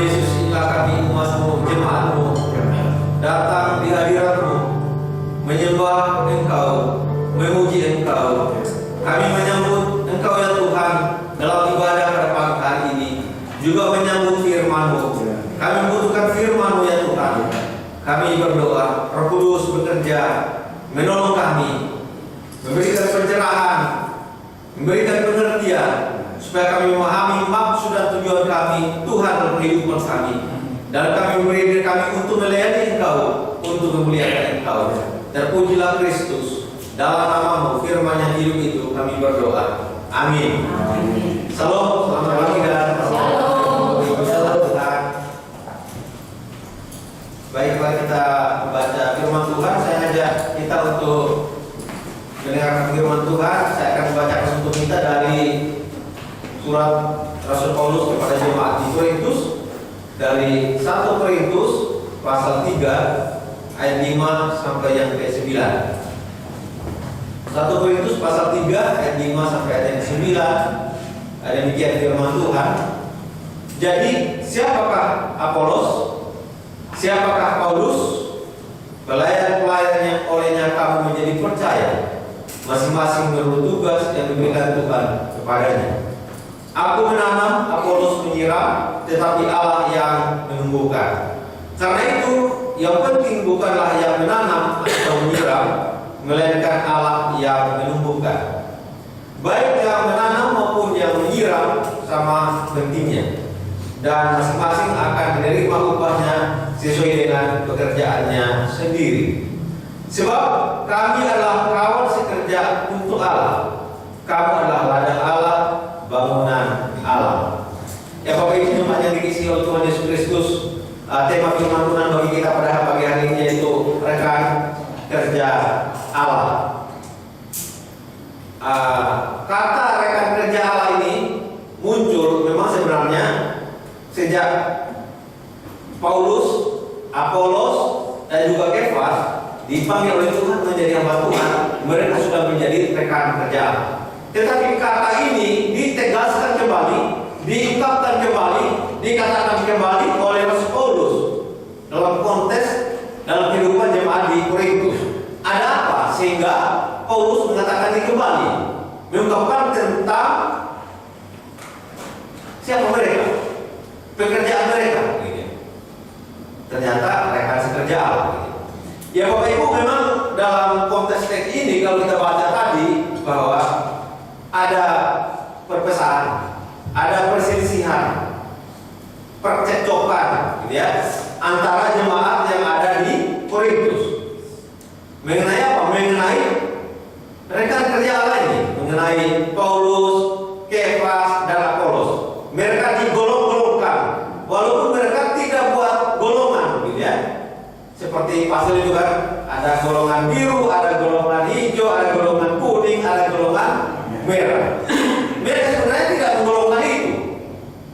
Yesus, inilah kami umat-Mu, jemaat-Mu, datang di hadirat-Mu, menyembah Engkau, memuji Engkau. Kami menyambut Engkau ya Tuhan dalam ibadah pada pagi hari ini, juga menyambut firman-Mu. Kami membutuhkan firman-Mu ya Tuhan. Kami berdoa, Roh Kudus bekerja, menolong kami, memberikan pencerahan, memberikan pengertian, supaya kami memahami maksud dan tujuan kami, Tuhan, dalam kehidupan kami. Dan kami memberi diri kami untuk melayani Engkau, untuk memuliakan Engkau. Terpujilah Kristus. Dalam nama-Mu, firman yang hidup itu kami berdoa. Amin. Amin. Salam, selamat pagi dan Shalom. Salam Tuhan. Baiklah, kita membaca firman Tuhan. Saya ajak kita untuk mendengarkan firman Tuhan. Saya akan membacakan untuk kita dari surat Rasul Paulus kepada jemaat di Korintus, dari 1 Korintus pasal 3 ayat 5 sampai yang ke-9. 1 Korintus pasal 3 ayat 5 sampai ayat yang ke-9. Ada demikian firman Tuhan. Jadi, siapakah Apolos? Siapakah Paulus? Pelayan-pelayan yang olehnya kamu menjadi percaya, masing-masing menurut tugas yang diberikan Tuhan kepadanya. Aku menanam, Apolos menyiram, tetapi Allah yang menumbuhkan. Karena itu, yang penting bukanlah yang menanam atau menyiram, melainkan Allah yang menumbuhkan. Baik yang menanam maupun yang menyiram sama pentingnya, dan masing-masing akan menerima upahnya sesuai dengan pekerjaannya sendiri. Sebab kami adalah kawan sekerja untuk Allah. Kamu adalah ladang Allah, bangunan Allah. Ya Bapak Ibu jemaat yang diisi oleh Tuhan Yesus Kristus, tema firman Tuhan bagi kita pada pagi hari ini yaitu rekan kerja Allah. Kata rekan kerja Allah ini muncul memang sebenarnya sejak Paulus, Apolos, dan juga Kefas dipanggil oleh Tuhan menjadi hamba Tuhan. Mereka sudah menjadi rekan kerja. Tetapi kata ini ditegaskan kembali, diungkapkan kembali, dikatakan kembali oleh Rasul Paulus dalam konteks dalam kehidupan jemaat di Korintus. Ada apa sehingga Paulus mengatakan ini kembali, mengungkapkan tentang siapa mereka, pekerjaan mereka. Ternyata rekan sekerja Allah. Ya Bapak Ibu, memang dalam konteks teks ini kalau kita baca tadi bahwa ada perpecahan, ada perselisihan, percekcokan, gitu ya, antara jemaat yang ada di Korintus. Mengenai apa? Mengenai rekan kerja Allah ini, mengenai Paulus, Kefas, dan Apolos. Mereka digolong-golongkan, walaupun mereka tidak buat golongan, gitu ya. Seperti pasal itu kan, ada golongan biru, ada golongan hijau, ada golongan kuning, ada golongan merah. Mereka sebenarnya tidak menggolongkan itu.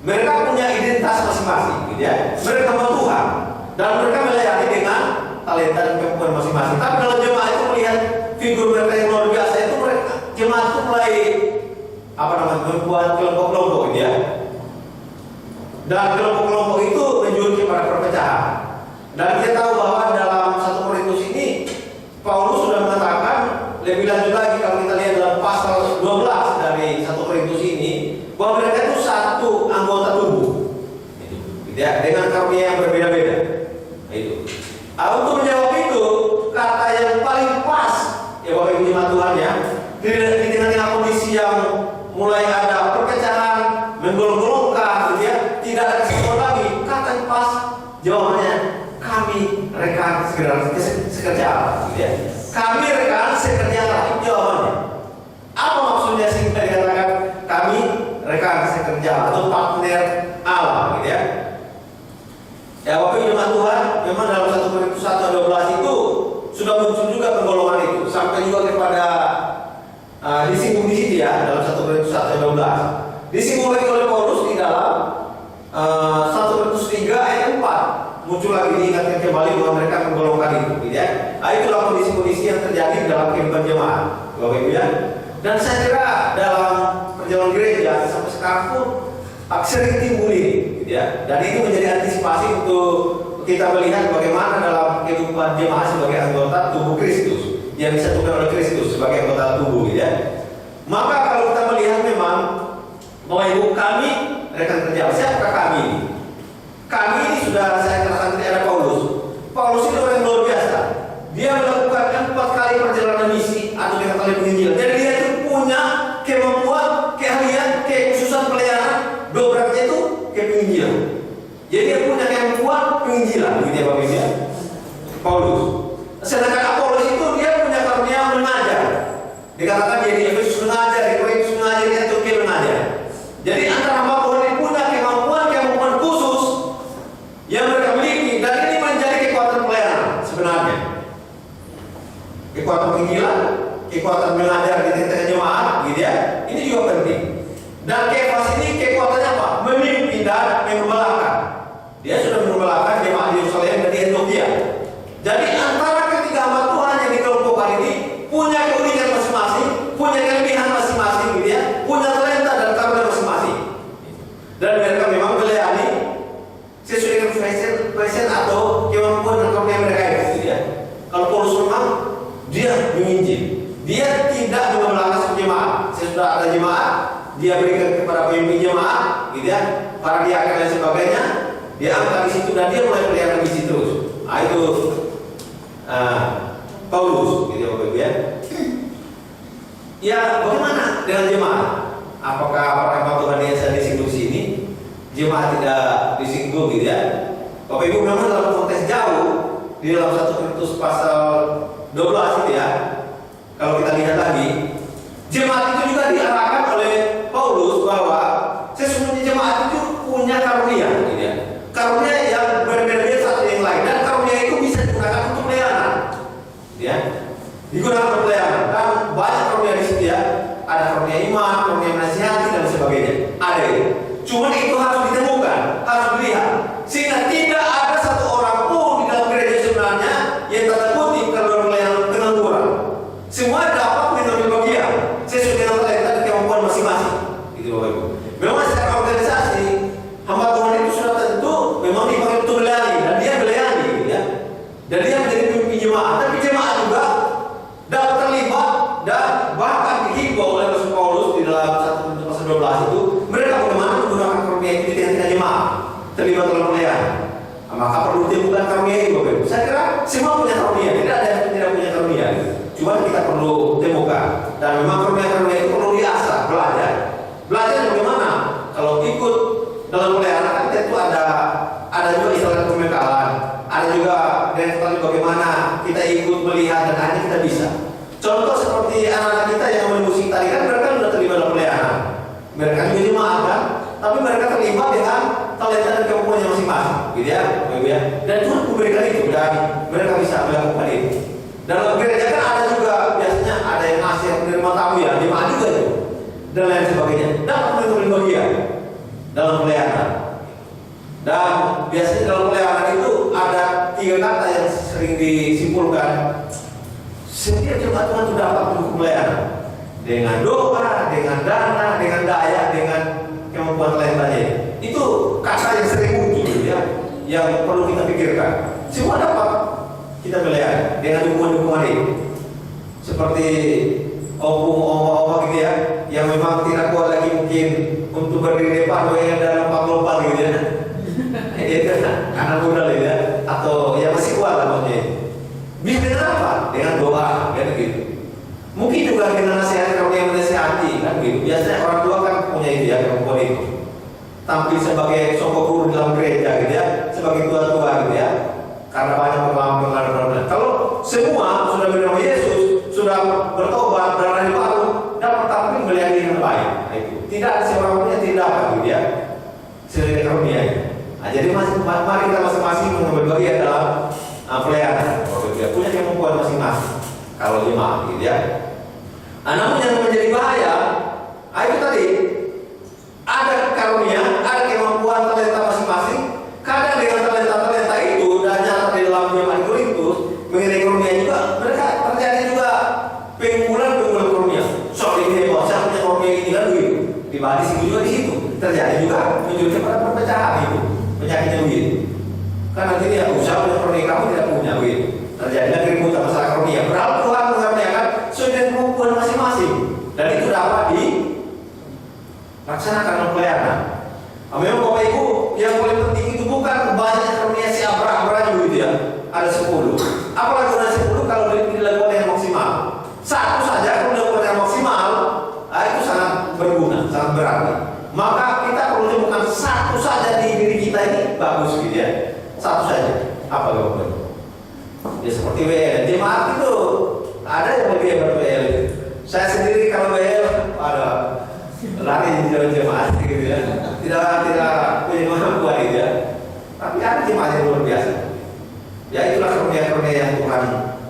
Mereka punya identitas masing-masing, gitu ya. Mereka hamba Tuhan dan mereka melayani dengan talenta dan kemampuan masing-masing. Tapi kalau jemaat itu melihat figur mereka yang luar biasa itu, mereka jemaat itu mulai membuat kelompok-kelompok, gitu ya. Dan kelompok-kelompok itu menjurus kepada perpecahan. Dan kita tahu bahwa dalam 1 Korintus ini Paulus sudah mengatakan lebih lanjut lagi kalau kita lihat dalam pasal 12 dari 1 Korintus ini bahwa mereka itu satu anggota tubuh, gitu ya, dengan karunia yang berbeda-beda. Itu. Untuk menjawab itu, kata yang paling pas ya Bapak Ibu jemaat Tuhan ya, di tengah-tengah kondisi yang mulai ada perpecahan, menggolong-golongkan, gitu ya, tidak ada kesatuan lagi, kata yang pas jawabannya, kami rekan sekerja Allah, gitu ya. Kami rekan sekerja Allah, itu jawabannya. Apa maksudnya sehingga dikatakan kami rekan sekerja atau partner Allah, gitu ya? Ya Bapak Ibu jemaat Tuhan, memang dalam 1 Korintus 1:12 itu sudah muncul juga penggolongan itu, sampai juga kepada disinggung di sini ya dalam 1 Korintus 1:12. Disinggung lagi oleh Paulus di dalam 1 Korintus 3 ayat 4. Muncul lagi diingatkan kembali bahwa mereka menggolongkan itu, gitu ya. Itulah kondisi-kondisi yang terjadi dalam kehidupan jemaat, Bapak Ibu ya. Dan saya kira dalam perjalanan gereja sampai sekarang pun sering timbul ini, ya. Dan itu menjadi antisipasi untuk kita melihat bagaimana dalam kehidupan jemaat sebagai anggota tubuh Kristus yang disatukan oleh Kristus sebagai anggota tubuh, ya. Maka kalau kita melihat memang bahwa ibu kami rekan kerja, siapakah kami? Kami ini sudah saya katakan tadi ada Paulus. Paulus itu orang yang luar biasa. Dia melakukan 4 kali perjalanan misi atau dengan kali penginjilan. Jadi dia itu punya kemampuan, keahlian, kekhususan pelayanan, dobraknya itu ke penginjilan. Jadi dia punya kemampuan penginjilan, begitu ya Bapak Ibu ya. Paulus. Sedangkan Apolos itu dia punya karunia mengajar. Dikatakan dia di Efesus mengajar, di Korintus mengajar, di Antiokhia mengajar. Jadi antara hamba Tuhan ini punya kemampuan khusus yang mereka miliki, dan ini menjadi kekuatan pelayanan sebenarnya. Kekuatan penginjilan, kekuatan mengajar di tengah jemaat, gitu ya. Ini juga penting. Dan Kefas ini kekuatannya apa? Memimpin dan mengembalakan. Dia sudah mengembalakan jemaat di Yerusalem dan di Antiokhia. Jadi antara ketiga hamba Tuhan yang dikelompokkan ini punya keunikan masing-masing, punya kelebihan masing-masing, gitu ya, punya talenta dan karunia masing-masing. Dan mereka memang melayani sesuai dengan passion atau kemampuan dan karunia mereka itu, gitu ya. Kalau Paulus memang dia menginjil, dia tidak membelakang jemaat. Sesudah ada jemaat, dia berikan kepada pemimpin jemaat, gitu ya, para diaken dan sebagainya. Dia angkat di situ dan dia mulai pelayanan di situ terus. Itu Paulus, gitu ya Bapak Ibu ya. Ya, bagaimana dengan jemaat? Apakah para hamba Tuhan yang saya disinggung sini jemaat tidak disinggung, gitu ya? Bapak Ibu memang dalam konteks jauh di dalam 1 Korintus pasal 12 itu ya. Kalau kita lihat lagi, jemaat itu juga diarahkan oleh Paulus bahwa sesungguhnya jemaat itu punya karunia, gitu ya. Karunia yang berbeda-beda satu yang lain, dan karunia itu bisa digunakan untuk pelayanan, ya. Digunakan untuk pelayanan, dan banyak karunia di situ ya. Ada karunia iman, karunia menasihati dan sebagainya. Ada itu. Cuma itu harus ditemukan, harus dilihat, sehingga tidak ada satu orang pun di dalam gereja sebenarnya yang tanda kutip kalau pelayanan pengangguran. Semua dapat mengambil bagian sesuai dengan talenta dan kemampuan masing-masing. Itu Bapak Ibu. Memang secara organisasi hamba Tuhan itu sudah tentu memang dipanggil untuk melayani, dan dia melayani, gitu ya. Dan dia menjadi pemimpin jemaat, tapi jemaat juga dapat terlibat dan bahkan dihimbau oleh Rasul Paulus di dalam 1 Korintus pasal 12 itu mereka bagaimana menggunakan karunia itu di tengah-tengah jemaat terlibat dalam pelayanan. Maka perlu ditemukan karunia itu Bapak Ibu. Saya kira semua punya karunia, tidak ada yang tidak punya karunia. Cuma kita perlu temukan, dan memang karunia itu perlu diasah, belajar. Belajar bagaimana? Kalau ikut dalam pelayanan kan tentu ada juga istilah pembekalan, ada juga dengan bagaimana kita ikut melihat dan akhirnya kita bisa. Contoh seperti anak-anak kita yang main musik tadi kan mereka sudah terlibat dalam pelayanan. Mereka juga jemaat kan, tapi mereka terlibat dengan talenta dan kemampuannya masing-masing, gitu ya, ya. Dan Tuhan memberikan itu dan mereka bisa melakukan itu. Dalam gereja kan ada juga biasanya ada yang ngasih menerima tamu ya, jemaat juga itu dan lain sebagainya. Dapat mengambil bagian dalam pelayanan. Dan biasanya dalam pelayanan itu ada 3 kata yang sering disimpulkan. Setiap jemaat Tuhan itu dapat mendukung pelayanan dengan doa, dengan dana, dengan daya, dengan kemampuan talentanya. Itu kata yang sering muncul ya, yang perlu kita pikirkan. Semua dapat kita melayani dengan dukungan-dukungan itu. Seperti opa-opa gitu ya, yang memang tidak kuat lagi mungkin untuk berdiri depan yang dalam 4 lompat gitu ya. Itu anak muda lah ya, atau yang masih kuat lah maksudnya. Bisa dengan apa? Dengan doa, kan gitu. Mungkin juga dengan nasihat kalau yang menasihati, kan gitu. Biasanya orang tua kan punya itu ya, kemampuan itu. Tampil sebagai sokok guru dalam gereja gitu ya, sebagai tua-tua gitu ya. Karena banyak pengalaman. Kalau semua sudah menerima Yesus, sudah bertobat dan lahir baru, dapat tampil melayani dengan baik. Itu tidak ada seorang pun yang tidak dapat gitu ya. Sesuai karunia. Nah, jadi mari kita masing-masing mengambil bagian dalam pelayanan. Dia punya kemampuan masing-masing. Kalau jemaat gitu ya. Namun yang menjadi bahaya, itu tadi ada karunia, ada kemampuan talenta masing-masing. Kadang dengan talenta itu dan nyata di dalam jemaat Korintus mengenai karunia juga Kan nanti dia usaha punya karunia, kamu tidak punya, begitu. Terjadilah keributan masalah karunia. Berapa Tuhan mengaruniakan sesuai dengan kemampuan masing-masing, dan itu dapat dilaksanakan oleh pelayanan. Memang Bapak Ibu, yang paling penting itu bukan banyak karunia si Abraham begitu ya, ada 10. Apalagi ada 10 kalau dilakukan yang maksimal. Satu saja kalau dilakukan yang maksimal, itu sangat berguna, sangat berarti. Maka kita perlu temukan satu saja di diri kita ini bagus gitu ya. Satu saja. Apa Bapak Ibu? Ya seperti WL, jemaat itu ada yang lebih hebat WL. Saya sendiri kalau WL ada lari di jalan jemaat gitu ya. Tidak punya kemampuan gitu ya. Tapi ada jemaat yang luar biasa. Ya itulah karunia-karunia yang Tuhan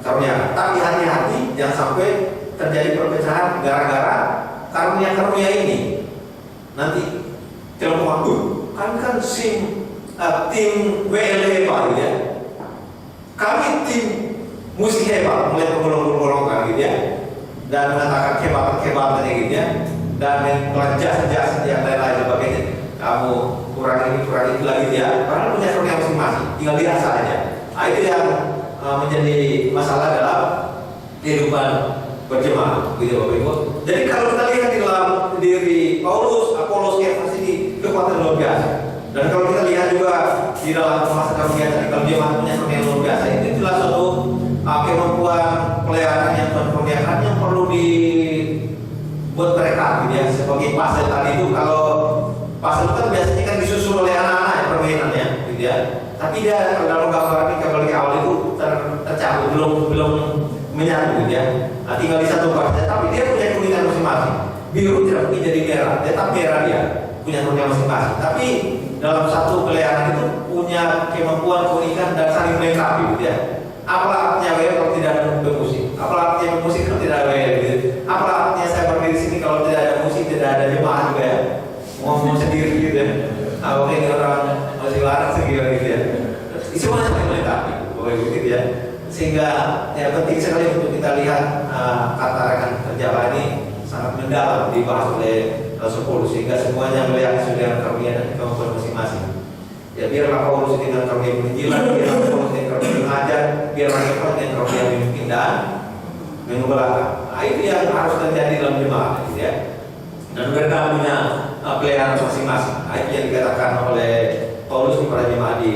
karuniakan. Tapi hati-hati jangan sampai terjadi perpecahan gara-gara karunia-karunia ini. Nanti kelompok kan tim WL hebat gitu ya. Kami tim musik hebat, mulai penggolong-penggolongan gitu ya, dan mengatakan kehebatan-kehebatannya gitu ya, dan menjelas-jelas yang lain-lain sebagainya. Kamu kurang ini, kurang itu lagi ya. Padahal punya karunia masing-masing, tinggal dirasa saja. Nah, itu yang menjadi masalah dalam kehidupan berjemaah, gitu Bapak Ibu. Jadi kalau kita lihat di dalam diri Paulus, Apolos, Kefas ini kekuatan luar biasa. Dan kalau kita lihat juga di dalam masa karunia tadi, kalau jemaat punya karunia luar biasa, itu jelas suatu kemampuan pelayanan yang Tuhan karuniakan yang perlu dibuat mereka, gitu ya. Sebagai pasel tadi itu, kalau pasel itu kan biasanya kan disusun oleh anak-anak ya, permainannya, gitu ya. Tapi dia kalau gambar ini kembali awal itu tercabut, belum menyatu, gitu ya. Nah, tinggal di satu part, tapi dia punya keunikan masing-masing. Biru tidak mungkin jadi merah, tetap merah dia punya karunia masing-masing. Tapi dalam satu pelayanan itu punya kemampuan keunikan dan saling melengkapi, gitu ya. Apa artinya WL kalau tidak ada musik? Apa artinya musik kalau tidak ada WL? Gitu? Apa artinya saya berdiri di sini kalau tidak ada musik, tidak ada jemaah juga ya? Ngomong sendiri gitu ya. Apa ini orang masih larang segala gitu ya. Semuanya saling melengkapi, begitu ya. Sehingga ya penting sekali untuk kita lihat kata rekan kerja ini sangat mendalam dibahas oleh Rasul Paulus, sehingga semuanya melihat sudah karunia dan kemampuan masing-masing. Ya biarlah Paulus dengan karunia penginjilan, biarlah Paulus dengan karunia mengajar, biarlah Kefas dengan karunia memimpin dan mengubahkan. Nah, itu yang harus terjadi dalam jemaat, gitu ya. Dan mereka punya pelayanan masing-masing. Nah, itu yang dikatakan oleh Paulus kepada jemaat di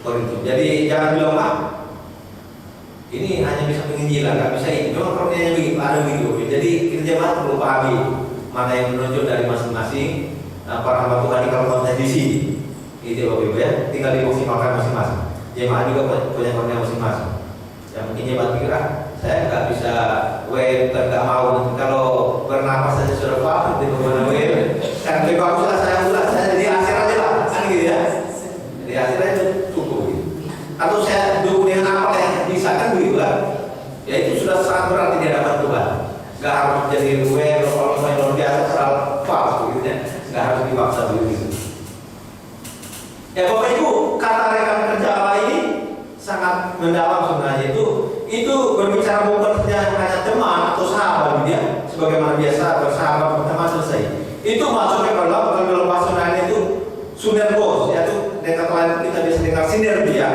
Korintus. Jadi jangan bilang ini hanya bisa penginjilan, nggak bisa ini. Memang karunianya begitu, ada begitu. Jadi kita jemaat perlu pahami mana yang menunjuk dari masing-masing para hamba Tuhan kalau konten di sini. Itu Bapak Ibu ya, tinggal dimaksimalkan masing-masing. Jemaat juga punya karunia masing-masing. Ya mungkin jemaat pikir saya nggak bisa nggak mau kalau bernapas saja sudah paham di mana kan lebih bagus lah saya jadi akhir aja lah kan gitu ya. Jadi akhir aja cukup gitu. Atau saya dukung dengan apa yang bisa kan begitu lah. Ya itu sudah sangat berarti di hadapan Tuhan. Gak harus jadi kalau main luar biasa terlalu pas begitu ya. Gak harus dipaksa begitu. Ya Bapak Ibu, kata rekan kerja Allah ini sangat mendalam sebenarnya. Itu berbicara bukan hanya teman atau sahabat gitu ya. Sebagaimana biasa bersahabat berteman selesai. Itu masuknya kalau bahasa lain itu sinergos, yaitu dengan lain kita bisa dengar sinergi ya.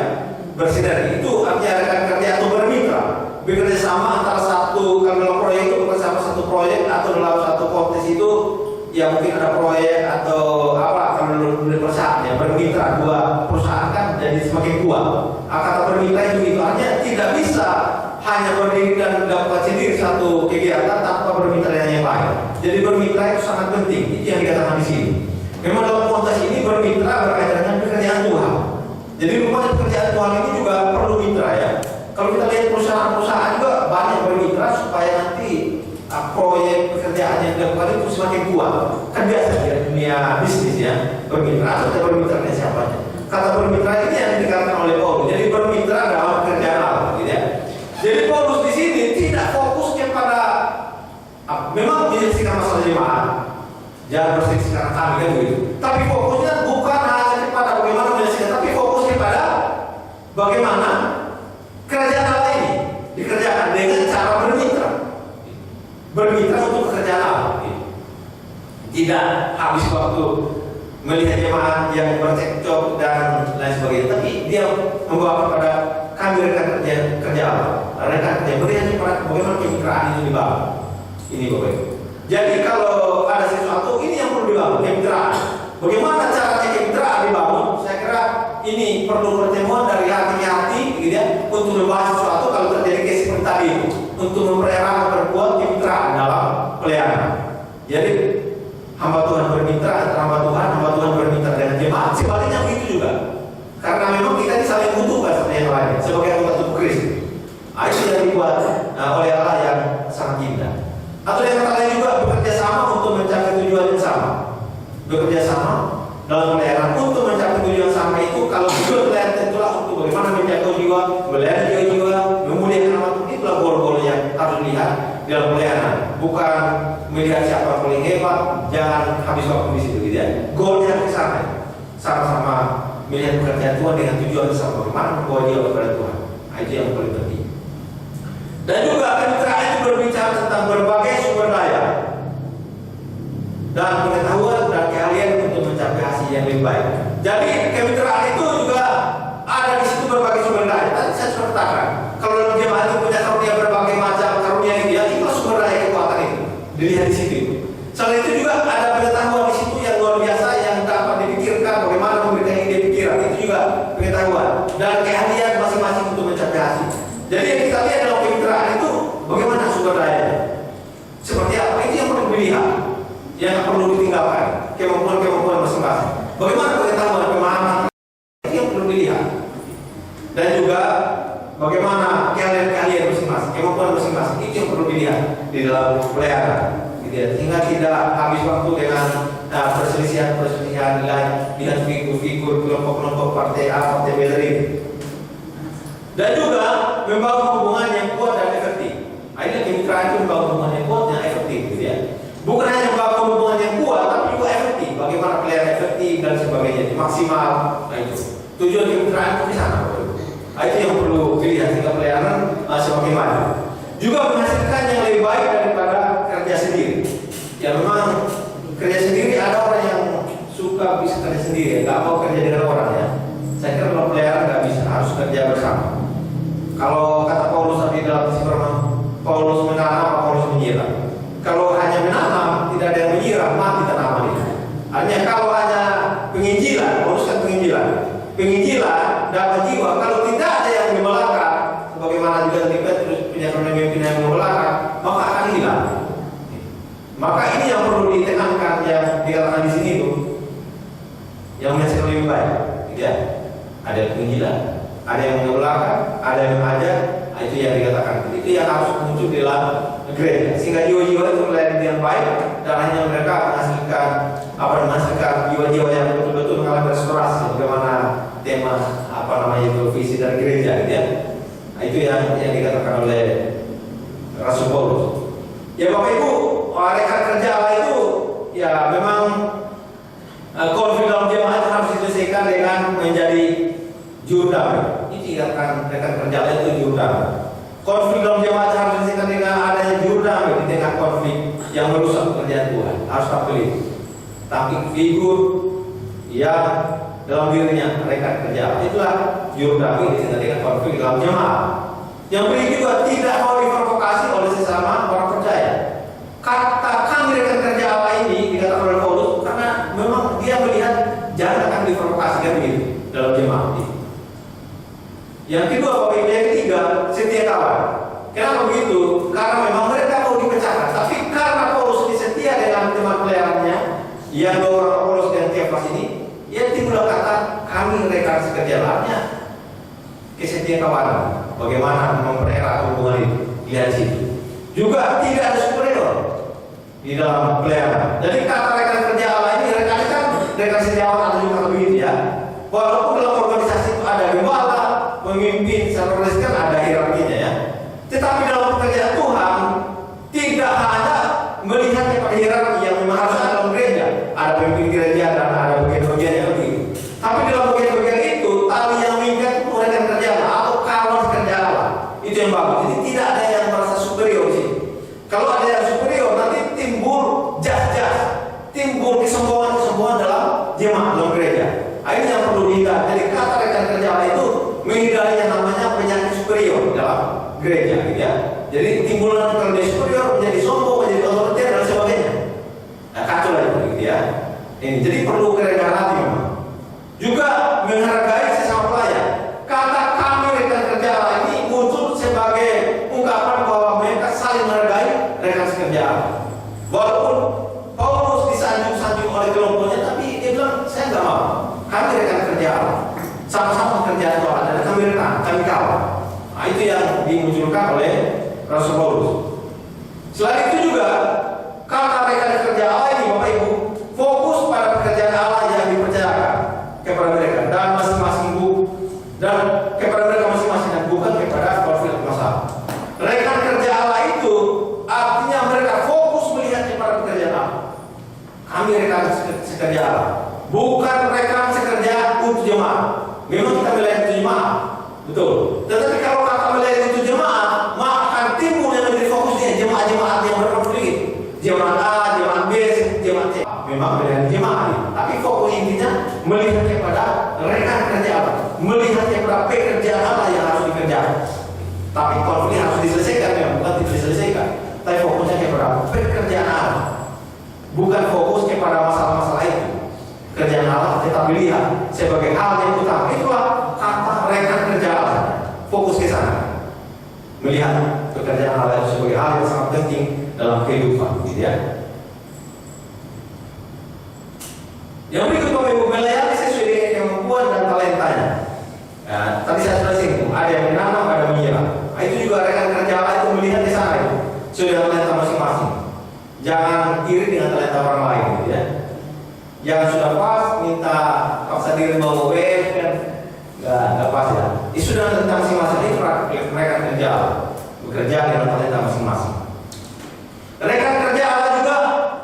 Bersinergi itu artinya rekan kerja atau bermitra, bekerja sama antara satu, kalau dalam proyek itu bukan sama satu proyek atau dalam satu kontes itu ya mungkin ada proyek atau apa kalau dari perusahaan ya bermitra dua perusahaan kan jadi semakin kuat. Kata bermitra itu artinya tidak bisa hanya berdiri dan dapat sendiri satu kegiatan tanpa bermitra yang lain. Jadi bermitra itu sangat penting, itu yang dikatakan di sini. Memang dalam konteks ini bermitra berkaitan dengan pekerjaan Tuhan. Jadi rupanya pekerjaan Tuhan ini juga perlu mitra ya. Kalau kita lihat perusahaan-perusahaan juga banyak bermitra supaya nanti proyek pekerjaan yang dilakukan itu semakin kuat. Kan biasa ya dunia bisnis ya bermitra atau bermitra dengan siapa? Kata bermitra ini yang dikatakan oleh Paulus. Jadi bermitra dalam pekerjaan Allah, gitu ya. Jadi Paulus di sini tidak fokus kepada memang menyelesaikan masalah jemaat, jangan berselisih karena kami kan begitu. Tapi fokusnya bukan hanya kepada bagaimana menyelesaikan, tapi fokus kepada bagaimana kerajaan Allah ini dikerjakan dengan cara bermitra. Bermitra untuk pekerjaan Allah. Tidak habis waktu melihat jemaat yang bercekcok dan lain sebagainya, tapi dia membawa kepada kami rekan kerja Allah, rekan kerja melihat bagaimana kemitraan itu dibangun. Ini Bapak Ibu. Jadi kalau ada sesuatu ini yang perlu dibangun, kemitraan. Bagaimana caranya kemitraan dibangun? Saya kira ini perlu pertemuan dari hati ke hati, gitu ya, untuk membahas sesuatu kalau terjadi case seperti tadi itu, untuk mempererat memperkuat kemitraan dalam pelayanan. Jadi hamba Tuhan bermitra, hamba Tuhan bermitra dengan jemaat. Sebaliknya begitu juga. Karena memang kita ini saling butuhkan satu yang lain sebagai anggota tubuh Kristus. Itu yang dibuat oleh Allah yang sangat indah. Atau yang kata lain juga bekerja sama untuk mencapai tujuan yang sama. Bekerja sama dalam pelayanan untuk mencapai tujuan sama itu, kalau tujuan pelayanan tentulah untuk bagaimana menjaga jiwa, melayani jiwa-jiwa, memuliakan nama Tuhan. Itulah gol-gol yang harus dilihat dalam pelayanan. Bukan melihat siapa paling hebat, jangan habis waktu di situ, gitu ya. Golnya ke sana, sama-sama melihat pekerjaan Tuhan dengan tujuan sama, bagaimana membawa dia kepada Tuhan. Itu yang paling penting. Dan juga kemitraan itu berbicara tentang berbagai sumber daya dan pengetahuan dan keahlian untuk mencapai hasil yang lebih baik. Jadi kemitraan itu juga ada di situ berbagai sumber daya. Tadi saya sudah katakan, kalau dalam jemaat itu punya karunia berbagai macam karunia itu, ya itu sumber daya kekuatan itu dilihat di situ. Selain itu juga ada pengetahuan di situ yang luar biasa yang dapat dipikirkan, bagaimana memberikan ide pikiran, itu juga pengetahuan dan keahlian masing-masing untuk mencapai hasil. Jadi yang kita lihat dalam kemitraan itu bagaimana sumber dayanya, seperti apa, itu yang perlu dilihat, yang perlu ditinggalkan, kemampuan masing-masing. Bagaimana pengetahuan, pemahaman, itu yang perlu dilihat. Dan juga bagaimana keahlian masing-masing, kemampuan masing-masing, itu yang perlu dilihat di dalam pelayanan. Sehingga tidak habis waktu dengan perselisihan nilai, lihat figur-figur kelompok-kelompok partai A, partai B tadi. Dan juga membangun hubungan yang kuat dan efektif. Akhirnya kemitraan itu membangun hubungan yang kuat dan efektif, gitu ya. Bukan hanya membangun hubungan yang kuat, tapi juga efektif. Bagaimana pelayanan efektif dan sebagainya, maksimal. Nah itu tujuan kemitraan itu di sana. Itu yang perlu dilihat sehingga pelayanan semakin maju. Juga menghasilkan yang lebih baik daripada kerja sendiri. Ya memang kerja sendiri, ada orang yang suka bisa kerja sendiri, nggak mau kerja dengan orang, ya. Saya kira kalau pelayanan nggak bisa, harus kerja bersama. Kalau kata Paulus tadi dalam firman, Paulus menanam, Paulus menyiram. Kalau hanya menanam, tidak ada yang menyiram, mati tanaman itu. Artinya kalau hanya penginjilan, Paulus kan penginjilan dapat jiwa. Kalau tidak ada yang membelakang, sebagaimana juga di Petrus punya pemimpin yang membelakang, maka akan hilang. Maka ini yang perlu ditekankan, yang dikatakan di sini itu, yang menghasilkan lebih baik, gitu ya. Ada penginjilan, ada yang membelakang, ada yang mengajar. Itu yang dikatakan, itu yang harus muncul di dalam gereja, sehingga jiwa-jiwa itu melayani dengan baik dan hanya mereka menghasilkan jiwa-jiwa yang betul-betul mengalami restorasi, bagaimana tema itu visi dari gereja, gitu ya. Nah, itu yang dikatakan oleh Rasul Paulus. Ya Bapak Ibu, rekan kerja Allah itu ya memang konflik dalam jemaat harus diselesaikan dengan menjadi juru damai. Rekan kerja Allah itu juru damai. Konflik dalam jemaat harus diselesaikan dengan adanya juru damai di tengah konflik yang merusak pekerjaan Tuhan. Harus tampil. Tapi figur yang dalam dirinya rekan kerja Allah, itulah juru damai di tengah konflik dalam jemaat. Yang berikut juga tidak mau diprovokasi oleh sesama orang percaya. Kata kami rekan kerja Allah ini dikatakan oleh Paulus karena memang dia melihat jangan akan diprovokasikan begitu dalam jemaat ini. Yang kedua, Bapak Ibu, yang ketiga, setia kawan. Kenapa begitu? Karena memang mereka mau dipecahkan, tapi karena Paulus setia dengan teman pelayanannya, yang dua orang Paulus dan Kefas ini, ia timbul kata kami rekan sekerjaannya kesetia kawan. Bagaimana mempererat hubungan itu? Lihat situ. Juga tidak ada superior di dalam pelayanan. Jadi kata rekan kerja Allah ini, rekan kan rekan sejawat atau juga begitu, ya. Walaupun dalam organisasi itu ada gembala, pemimpin, sekretaris, kan ada hierarkinya, ya. Tetapi dalam pekerjaan Tuhan tidak hanya melihat pada hierarki yang memang harus ada dalam gereja. Ada pemimpin gereja dan ada bagian-bagian yang begitu. Tapi dalam bagian-bagian itu tali yang mengikat itu rekan kerja Allah atau kawan kerja Allah. Itu yang bagus. Jadi tidak ada yang merasa superior sih. Kalau ada yang superior nanti timbul jas-jas, timbul kesombongan dalam jemaat. menghindari yang namanya penyakit superior dalam gereja, gitu ya. Jadi timbulan terlebih superior menjadi sombong, menjadi otoriter dan sebagainya. Nah, kacau lah itu, gitu ya. Ini jadi perlu kerendahan hati memang. Juga menghargai sesama pelayan. Kata kami rekan kerja Allah ini muncul sebagai ungkapan bahwa mereka saling menghargai rekan sekerja Allah. Walaupun Paulus disanjung-sanjung oleh kelompoknya, tapi dia bilang saya nggak mau. Kami rekan kerja Allah, sama-sama kerja Allah dan kami rekan, kami kawan. Nah, itu yang dimunculkan oleh Rasul Paulus. Selain itu juga kata rekan kerja Allah ini, Bapak Ibu, fokus pada pekerjaan Allah yang dipercayakan kepada mereka dan masing-masing dan kepada mereka masing-masing dan bukan kepada konflik masalah. Rekan kerja Allah itu artinya mereka fokus melihat kepada pekerjaan Allah. Kami rekan sekerja Allah, bukan rekan sekerja untuk jemaat. Memang kita melayani untuk jemaat, betul. Tetapi kalau kata melayani untuk jemaat, maka akan timbul yang menjadi fokusnya jemaat-jemaat yang berkonflik. Jemaat A, jemaat B, jemaat C. Memang melayani jemaat, tapi fokus intinya melihat kepada rekan kerja Allah, melihat kepada pekerjaan Allah yang harus dikerjakan. Tapi konflik harus diselesaikan, memang bukan tidak diselesaikan. Tapi fokusnya kepada pekerjaan Allah, bukan fokus kepada masalah-masalah itu. Kerjaan Allah tetap dilihat sebagai hal yang utama. Itulah kata rekan kerja Allah. Fokus ke sana, melihat pekerjaan Allah itu sebagai hal yang sangat penting dalam kehidupan, gitu ya. Yang berikut Bapak Ibu, melayani sesuai dengan kemampuan dan talentanya. Nah, tadi saya sudah singgung, ada yang menanam, ada yang menyiram. Nah, itu juga rekan kerja Allah itu melihat di sana itu sesuai dengan talenta masing-masing. Jangan iri dengan talenta orang lain, gitu ya. Yang sudah pas minta paksa diri mau WF kan nggak pas ya. Isu dengan talenta masing-masing itu rekan kerja Allah, bekerja dengan talenta masing-masing. Rekan kerja Allah juga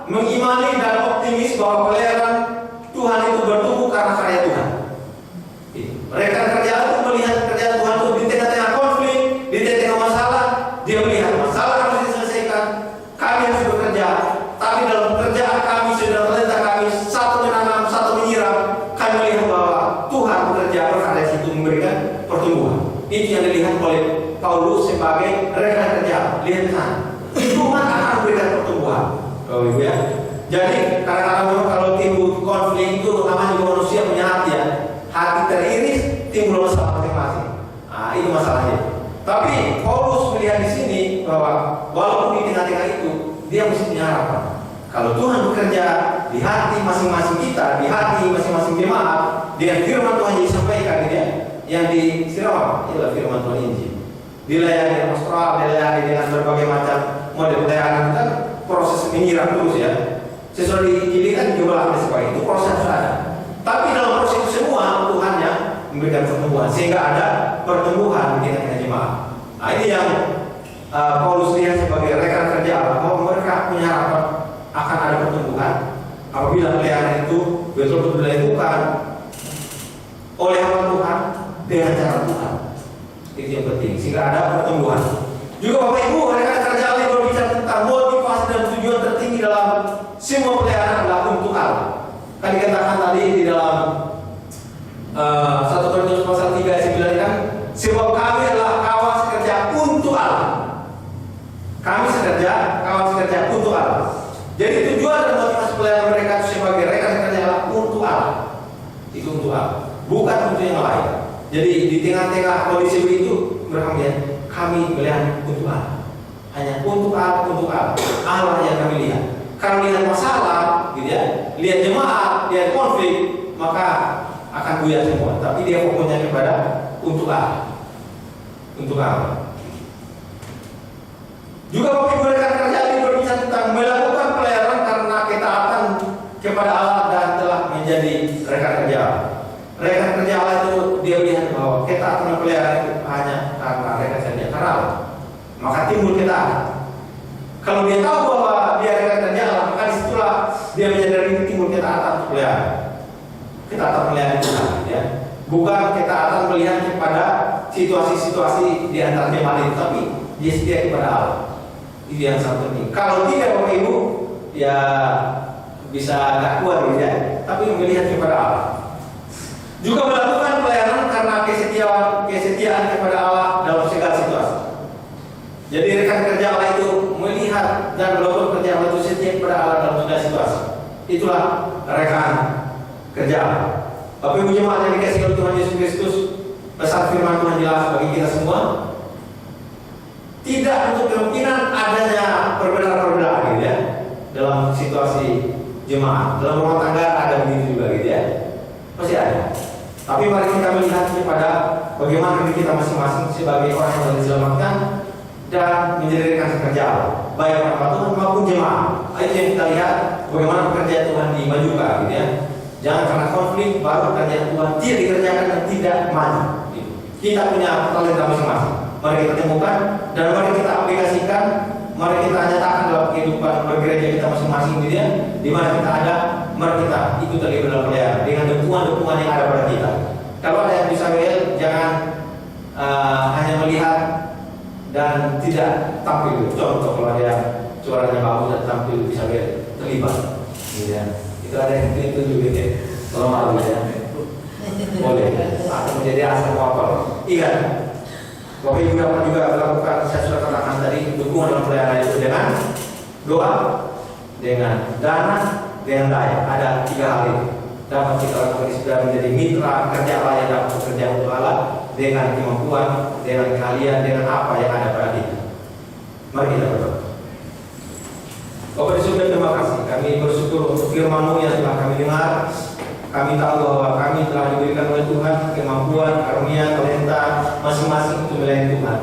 mengimani dan optimis bahwa pelayanan Tuhan itu bertumbuh karena karya Tuhan. Rekan kerja Allah itu melihat kerjaan Tuhan itu di tengah-tengah konflik, di tengah-tengah masalah, dia melihat masalah harus diselesaikan. Kami harus bekerja, tapi dalam pekerjaan kami sudah talenta kami, satu menanam, satu menyiram. Kami melihat bahwa Tuhan bekerja berkarya situ memberikan pertumbuhan. Ini yang dilihat oleh Paulus sebagai rekan kerja. Lihat sana, Tuhan akan memberikan pertumbuhan. Oh ibu ya. Jadi kadang-kadang kalau timbul konflik itu namanya juga manusia punya hati ya. Hati teriris, timbul masalah masing-masing. Nah, itu masalahnya. Tapi Paulus melihat di sini bahwa walaupun di tengah-tengah itu dia mesti punya harapan. Kalau Tuhan bekerja di hati masing-masing kita, di hati masing-masing jemaat, dengan firman Tuhan yang disampaikan, gitu ya, yang disiraman, itulah firman Tuhan Injil. Dilayani dengan pastoral, dilayani dengan berbagai macam model pelayanan, kan proses menyiram terus ya. Sesuai dikilikan juga lah sebagai itu proses ada. Tapi dalam proses itu semua Tuhan yang memberikan pertumbuhan sehingga ada pertumbuhan di tengah jemaat. Nah ini yang Paulus lihat sebagai rekan kerja Allah, bahwa mereka punya harapan akan ada pertumbuhan apabila pelayanan itu betul-betul dilakukan oleh hamba Tuhan dengan cara Tuhan. Itu yang penting sehingga ada pertumbuhan. Juga Bapak Ibu, rekan kerja Allah berbicara tentang motivasi dan tujuan tertinggi dalam semua pelayanan adalah untuk Allah. Kan dikatakan tadi di dalam 1 Korintus pasal 3 ayat 9 kan, sebab kami adalah kawan sekerja untuk Allah. Kami kawan sekerja untuk Allah. Jadi tujuan dan motivasi pelayanan mereka sebagai rekan kerja Allah untuk Allah. Itu untuk Allah, bukan untuk yang lain. Jadi di tengah-tengah kondisi begitu berhampiran, kami melayani untuk Allah. Hanya untuk Allah, untuk Allah. Allah yang kami lihat. Kalau lihat masalah, gitu ya, lihat jemaat, lihat konflik, maka akan buyar semua. Tapi dia fokusnya kepada untuk Allah, untuk Allah. Juga Bapak Ibu, rekan kerja ini berbicara tentang melakukan pelayanan karena ketaatan kepada Allah dan telah menjadi rekan kerja. Rekan kerja Allah itu dia melihat bahwa ketaatan pelayanan itu hanya karena rekan kerja karena Allah. Maka timbul ketaatan. Kalau dia tahu bahwa dia rekan kerja Allah, maka disitulah dia menyadari timbul ketaatan pelayanan. Ketaatan pelayanan Tuhan, ya. Bukan ketaatan melihat kepada situasi-situasi di antara jemaat itu, tapi dia setia kepada Allah. Itu yang sangat penting. Kalau tidak Bapak Ibu, ya bisa agak kuat ya, tapi melihat kepada Allah. Juga melakukan pelayanan karena kesetiaan kepada Allah dalam segala situasi. Jadi rekan kerja Allah itu melihat dan melakukan kerja Allah itu setia kepada Allah dalam segala situasi. Itulah rekan kerja Allah. Bapak Ibu jemaat yang dikasihi oleh Tuhan Yesus Kristus, pesan firman Tuhan jelas bagi kita semua. Tidak untuk kemungkinan adanya perbedaan-perbedaan gitu ya dalam situasi jemaat. Dalam rumah tangga ada begitu juga gitu ya. Pasti ada. Tapi mari kita melihat kepada bagaimana diri kita masing-masing sebagai orang yang telah diselamatkan dan menjadi rekan kerja Allah, baik hamba Tuhan maupun jemaat. Itu yang kita lihat bagaimana pekerjaan Tuhan dimajukan gitu ya. Jangan karena konflik baru pekerjaan Tuhan tidak dikerjakan dan tidak maju. Gitu. Kita punya talenta masing-masing. Mari kita temukan dan mari kita aplikasikan. Mari kita nyatakan dalam kehidupan bergereja kita masing-masing gitu ya. Di mana kita ada, mari kita ikut terlibat dalam pelayanan dengan dukungan-dukungan yang ada pada kita. Kalau ada yang bisa jangan hanya melihat dan tidak tampil. Contoh kalau ada suaranya bagus dan tampil bisa terlibat. Ya. Itu ada yang itu juga ya. Kalau malu ya. Boleh. Atau menjadi asal apa? Ingat. Bapak Ibu dapat juga melakukan saya sudah katakan tadi dukungan dalam pelayanan itu dengan doa, dengan dana, dengan daya. Ada 3 hal itu. Dapat kita lakukan sudah menjadi mitra kerja Allah yang dapat bekerja untuk Allah dengan kemampuan, dengan keahlian, dengan apa yang ada pada kita. Mari kita berdoa. Bapak di surga, terima kasih. Kami bersyukur untuk firman-Mu yang telah kami dengar. Kami tahu bahwa kami telah diberikan oleh Tuhan kemampuan, karunia, talenta masing-masing untuk melayani Tuhan.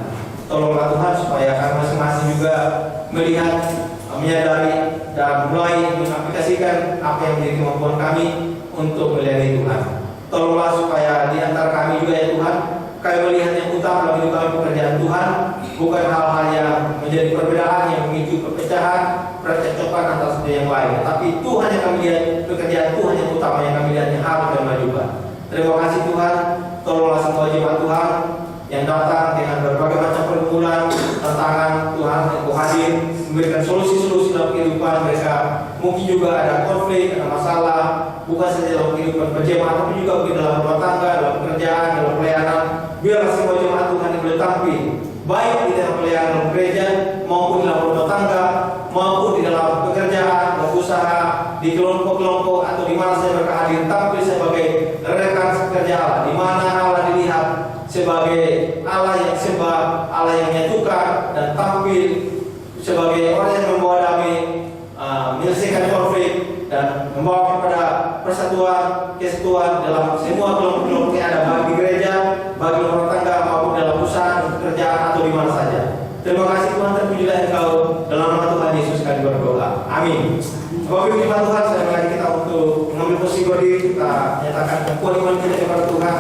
Tolonglah Tuhan supaya kami masing-masing juga melihat, menyadari dan mulai mengaplikasikan apa yang menjadi kemampuan kami untuk melayani Tuhan. Tolonglah supaya di antara kami juga ya Tuhan, kami melihat yang utama dalam hidup kami pekerjaan Tuhan, bukan hal-hal yang menjadi perbedaan yang memicu perpecahan, percekcokan antara satu yang lain. Tapi Tuhan yang kami lihat, pekerjaan Tuhan yang utama yang kami lihat yang harus kami majukan. Terima kasih Tuhan. Tolonglah semua jemaat Tuhan yang datang dengan berbagai macam pergumulan, tantangan. Tuhan Engkau hadir memberikan solusi-solusi dalam kehidupan mereka. Mungkin juga ada konflik, ada masalah, bukan saja dalam kehidupan berjemaat, tapi juga mungkin dalam rumah tangga, dalam pekerjaan, dalam pelayanan. Biarlah semua jemaat Tuhan yang boleh tampil, baik di dalam pelayanan dalam gereja, maupun di dalam rumah tangga, maupun di dalam pekerjaan, berusaha, di kelompok-kelompok atau di mana saya mereka hadir tampil sebagai rekan kerja Allah, di mana Allah dilihat sebagai Allah yang sembah, Allah yang menyatukan dan tampil sebagai orang yang membawa damai, menyelesaikan konflik dan membawa kepada persatuan, kesatuan dalam semua kelompok-kelompok yang ada baik di gereja, bagi rumah tangga maupun dalam usaha, pekerjaan atau di mana saja. Terima kasih Tuhan, terpujilah Engkau. Dalam nama Tuhan Yesus kami berdoa. Amin. Bapak Ibu Tuhan, saya mengajak kita untuk mengambil posisi berdiri, kita nyatakan kekuatan kita kepada Tuhan.